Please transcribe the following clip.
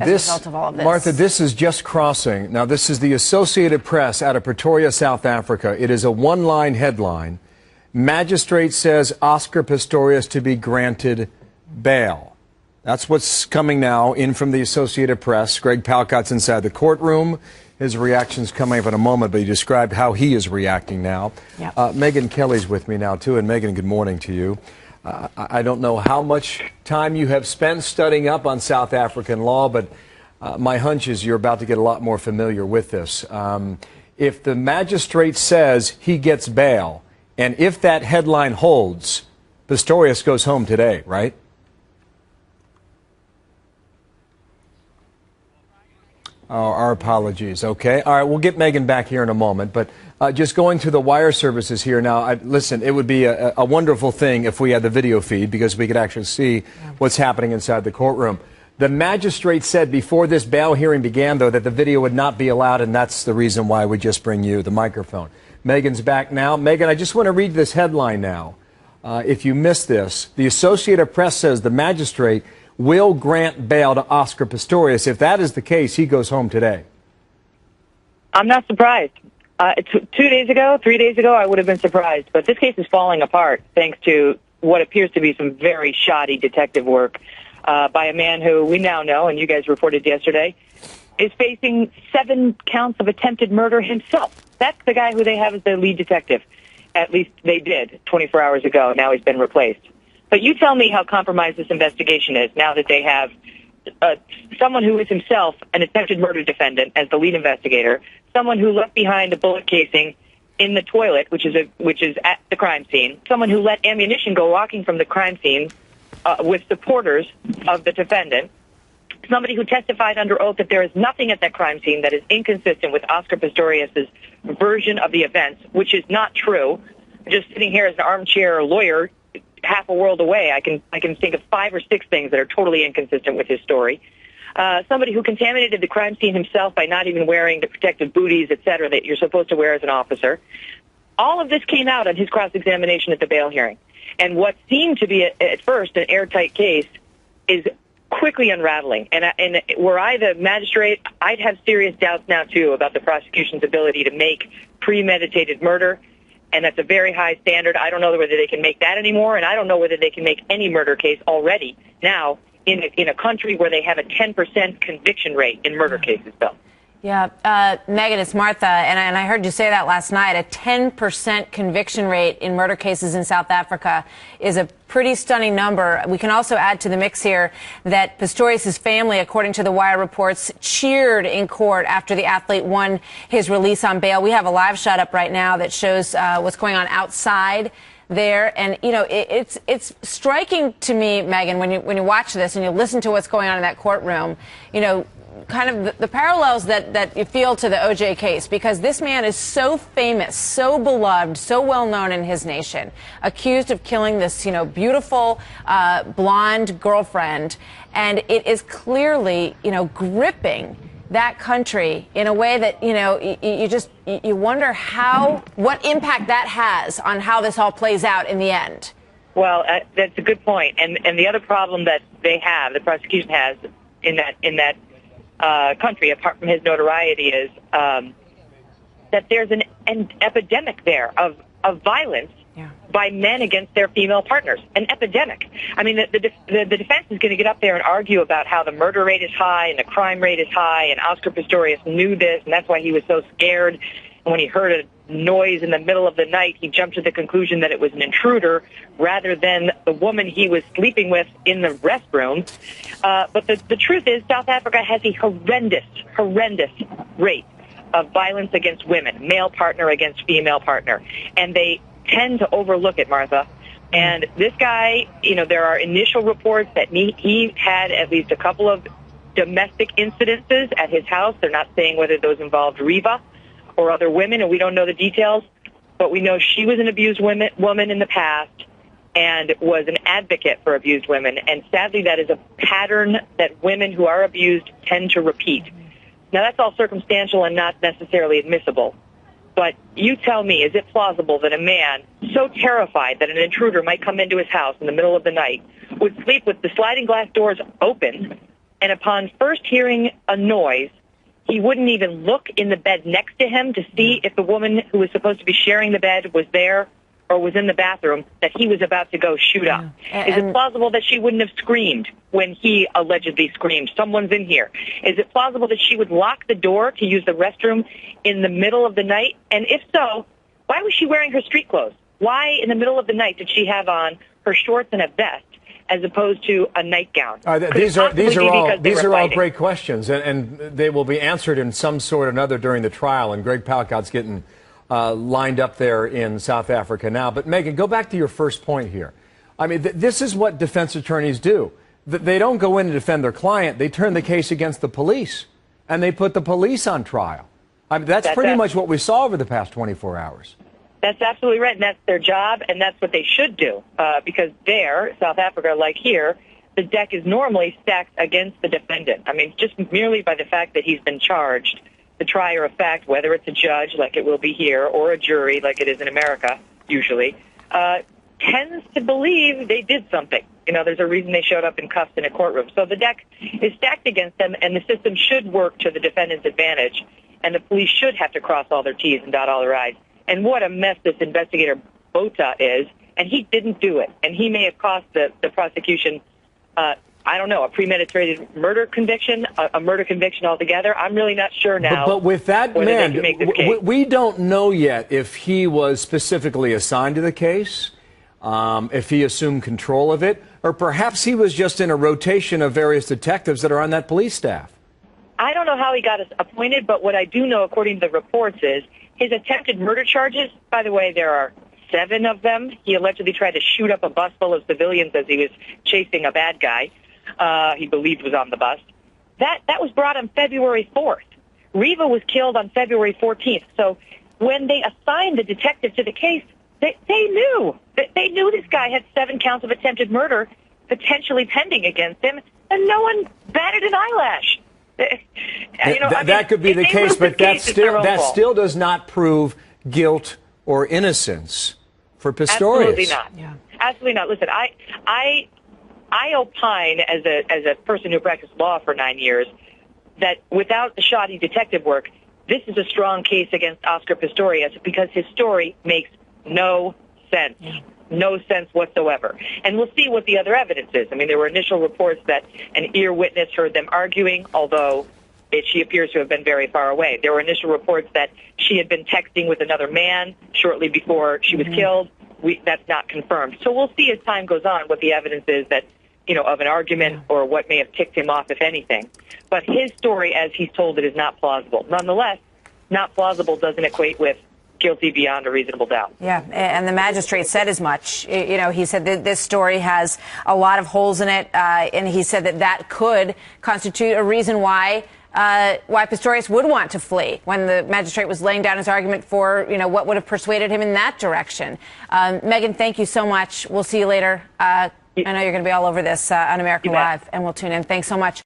as a result of all of this. Martha, this is just crossing. Now, this is the Associated Press out of Pretoria, South Africa. It is a one-line headline. Magistrate says Oscar Pistorius to be granted bail. That's what's coming now in from the Associated Press. Greg Palcott's inside the courtroom. His reaction's coming up in a moment, but he described how he is reacting now. Yep. Megyn Kelly's with me now, too. And Megyn, good morning to you. I don't know how much time you have spent studying up on South African law, but my hunch is you're about to get a lot more familiar with this. If the magistrate says he gets bail, and if that headline holds, Pistorius goes home today, right? Oh, our apologies. Okay. All right. We'll get Megyn back here in a moment. But just going through the wire services here now, listen, it would be a wonderful thing if we had the video feed because we could actually see what's happening inside the courtroom. The magistrate said before this bail hearing began, though, that the video would not be allowed, and that's the reason why we just bring you the microphone. Megyn's back now. Megyn, I just want to read this headline now. If you missed this, the Associated Press says the magistrate will grant bail to Oscar Pistorius. If that is the case, he goes home today. I'm not surprised. 2 days ago, 3 days ago, I would have been surprised. But this case is falling apart thanks to what appears to be some very shoddy detective work by a man who we now know, and you guys reported yesterday, is facing 7 counts of attempted murder himself. That's the guy who they have as their lead detective. At least they did 24 hours ago. Now he's been replaced. But you tell me how compromised this investigation is now that they have someone who is himself an attempted murder defendant as the lead investigator, someone who left behind a bullet casing in the toilet, which is at the crime scene, someone who let ammunition go walking from the crime scene with supporters of the defendant, somebody who testified under oath that there is nothing at that crime scene that is inconsistent with Oscar Pistorius' version of the events, which is not true. Just sitting here as an armchair lawyer, half a world away, I can think of 5 or 6 things that are totally inconsistent with his story. Somebody who contaminated the crime scene himself by not even wearing the protective booties, etc., that you're supposed to wear as an officer. All of this came out on his cross-examination at the bail hearing. And what seemed to be, at first, an airtight case is quickly unraveling. And were I the magistrate, I'd have serious doubts now, too, about the prosecution's ability to make premeditated murder. And that's a very high standard. I don't know whether they can make that anymore, and I don't know whether they can make any murder case already now in a country where they have a 10% conviction rate in murder cases, Bill. Yeah, Megyn, it's Martha, and I heard you say that last night. A 10% conviction rate in murder cases in South Africa is a pretty stunning number. We can also add to the mix here that Pistorius' family, according to the Wire reports, cheered in court after the athlete won his release on bail. We have a live shot up right now that shows what's going on outside there. And, you know, it's striking to me, Megyn, when you watch this and you listen to what's going on in that courtroom, you know, kind of the parallels that you feel to the OJ case, because this man is so famous, so beloved, so well known in his nation, accused of killing this, you know, beautiful blonde girlfriend, and it is clearly, you know, gripping that country in a way that, you know, you wonder what impact that has on how this all plays out in the end. Well, that's a good point. And the other problem that the prosecution has in that country, apart from his notoriety, is that there's an epidemic there of violence by men against their female partners. An epidemic. I mean, the defense is going to get up there and argue about how the murder rate is high and the crime rate is high, and Oscar Pistorius knew this, and that's why he was so scared. And when he heard a noise in the middle of the night, he jumped to the conclusion that it was an intruder rather than the woman he was sleeping with in the restroom. But the truth is, South Africa has a horrendous rate of violence against women, male partner against female partner. And they tend to overlook it, Martha. And this guy, you know, there are initial reports that he had at least a couple of domestic incidences at his house. They're not saying whether those involved Reva or other women, and we don't know the details, but we know she was an abused woman in the past and was an advocate for abused women. And sadly, that is a pattern that women who are abused tend to repeat. Now, that's all circumstantial and not necessarily admissible. But you tell me, is it plausible that a man so terrified that an intruder might come into his house in the middle of the night would sleep with the sliding glass doors open and upon first hearing a noise, he wouldn't even look in the bed next to him to see if the woman who was supposed to be sharing the bed was there or was in the bathroom, that he was about to go shoot up. Is it plausible that she wouldn't have screamed when he allegedly screamed, "Someone's in here"? Is it plausible that she would lock the door to use the restroom in the middle of the night? And if so, why was she wearing her street clothes? Why in the middle of the night did she have on her shorts and a vest as opposed to a nightgown? These are all great questions, and they will be answered in some sort or another during the trial. And Greg Palcott's getting lined up there in South Africa now. But Megan, go back to your first point here. I mean, this is what defense attorneys do. They don't go in to defend their client. They turn the case against the police, and they put the police on trial. I mean, that's pretty much what we saw over the past 24 hours. That's absolutely right, and that's their job, and that's what they should do, because there, South Africa, like here, the deck is normally stacked against the defendant. I mean, just merely by the fact that he's been charged, the trier of fact, whether it's a judge, like it will be here, or a jury, like it is in America, usually, tends to believe they did something. You know, there's a reason they showed up in cuffs in a courtroom. So the deck is stacked against them, and the system should work to the defendant's advantage, and the police should have to cross all their T's and dot all their I's. And what a mess this investigator Bota is, and he didn't do it. And he may have cost the prosecution, I don't know, a premeditated murder conviction, a murder conviction altogether. I'm really not sure now. But with that man, we don't know yet if he was specifically assigned to the case, if he assumed control of it, or perhaps he was just in a rotation of various detectives that are on that police staff. I don't know how he got appointed, but what I do know, according to the reports, is his attempted murder charges. By the way, there are 7 of them. He allegedly tried to shoot up a bus full of civilians as he was chasing a bad guy he believed was on the bus. That was brought on February 4th. Riva was killed on February 14th. So when they assigned the detective to the case, they knew. They knew this guy had 7 counts of attempted murder potentially pending against him, and no one batted an eyelash. That could be the case, but that still does not prove guilt or innocence for Pistorius. Absolutely not. Yeah. Absolutely not. Listen, I opine as a person who practiced law for 9 years that without the shoddy detective work, this is a strong case against Oscar Pistorius because his story makes no sense. Yeah. No sense whatsoever. And we'll see what the other evidence is. I mean, there were initial reports that an ear witness heard them arguing, although she appears to have been very far away. There were initial reports that she had been texting with another man shortly before she was killed. That's not confirmed. So we'll see as time goes on what the evidence is that, of an argument or what may have ticked him off, if anything. But his story, as he's told it, is not plausible. Nonetheless, not plausible doesn't equate with guilty beyond a reasonable doubt. Yeah, and the magistrate said as much. He said that this story has a lot of holes in it, and he said that could constitute a reason why Pistorius would want to flee when the magistrate was laying down his argument for, what would have persuaded him in that direction. Megan, thank you so much. We'll see you later. I know you're going to be all over this on American Live, and we'll tune in. Thanks so much.